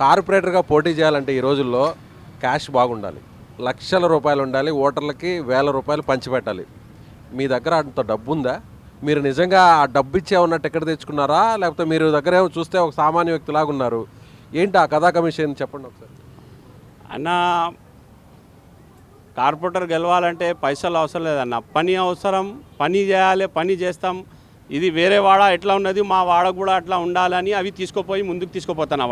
కార్పొరేటర్గా పోటీ చేయాలంటే ఈ రోజుల్లో క్యాష్ బాగుండాలి, లక్షల రూపాయలు ఉండాలి, ఓటర్లకి వేల రూపాయలు పంచిపెట్టాలి. మీ దగ్గర అంత డబ్బు ఉందా? మీరు నిజంగా ఆ డబ్బు ఇచ్చే ఉన్న టికెట్ తెచ్చుకున్నారా, లేకపోతే మీరు దగ్గర ఏమో చూస్తే ఒక సామాన్య వ్యక్తిలాగా ఉన్నారు? ఏంటి ఆ కథా కమిషన్ చెప్పండి ఒకసారి. అన్న, కార్పొరేటర్ గెలవాలంటే పైసలు అవసరం లేదన్న, పని అవసరం. పని చేయాలి, పని చేస్తాం. ఇది వేరే వాడ ఎట్లా ఉన్నది, మా వాడ కూడా అట్లా ఉండాలని అవి తీసుకుపోయి ముందుకు తీసుకుపోతాను.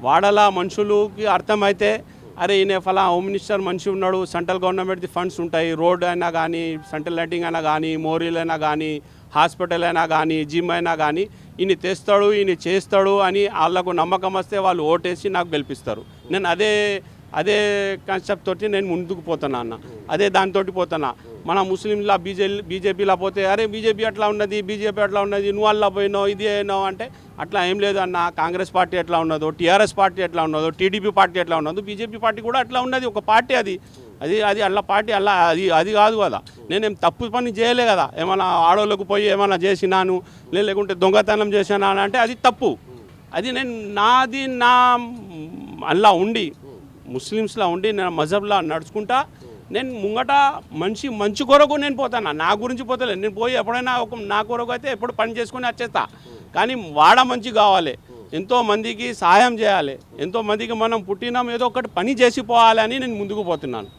వాడల మనుషులకి అర్థమైతే, అరే ఈయన ఫలా హోమ్ మినిస్టర్ మనిషి ఉన్నాడు, సెంట్రల్ గవర్నమెంట్ది ఫండ్స్ ఉంటాయి, రోడ్ అయినా కానీ, సెంట్రల్ లైటింగ్ అయినా కానీ, మోరీలు అయినా కానీ, హాస్పిటల్ అయినా కానీ, జిమ్ అయినా కానీ, ఈయన తెస్తాడు, ఈయన చేస్తాడు అని వాళ్ళకు నమ్మకం వస్తే వాళ్ళు ఓటేసి నాకు గెలిపిస్తారు. నేను అదే కాన్సెప్ట్ తోటి నేను ముందుకు పోతున్నా అన్న, అదే దాంతో పోతున్నా. మన ముస్లింలా బీజేపీలో పోతే, అరే బీజేపీ అట్లా ఉన్నది, బీజేపీ అట్లా ఉన్నది, నువ్వు అలా పోయినావు, ఇది అయినావు అంటే అట్లా ఏం లేదు అన్న. కాంగ్రెస్ పార్టీ ఎట్లా ఉన్నదో, టీఆర్ఎస్ పార్టీ ఎట్లా ఉన్నదో, టీడీపీ పార్టీ ఎట్లా ఉన్నదో, బీజేపీ పార్టీ కూడా అట్లా ఉన్నది. ఒక పార్టీ అది అట్లా పార్టీ అలా అది కాదు కదా. నేనేం తప్పు పని చేయలే కదా. ఏమైనా ఆడోళ్ళకు పోయి ఏమైనా చేసినాను, లేకుంటే దొంగతనం చేసినా అంటే అది తప్పు. అది నేను నా అలా ఉండి, ముస్లిమ్స్లా ఉండి, నేను మజహబ్లా నడుచుకుంటా. నేను ముంగట మంచి కొరకు నేను పోతాను, నా గురించి పోతలే. నేను పోయి ఎప్పుడైనా నా కొరకు అయితే ఎప్పుడు పని చేసుకుని వచ్చేస్తా. కానీ వాడ మంచి కావాలి, ఎంతోమందికి సహాయం చేయాలి, ఎంతోమందికి మనం పుట్టినాం, ఏదో ఒకటి పని చేసిపోవాలి అని నేను ముందుకు పోతున్నాను.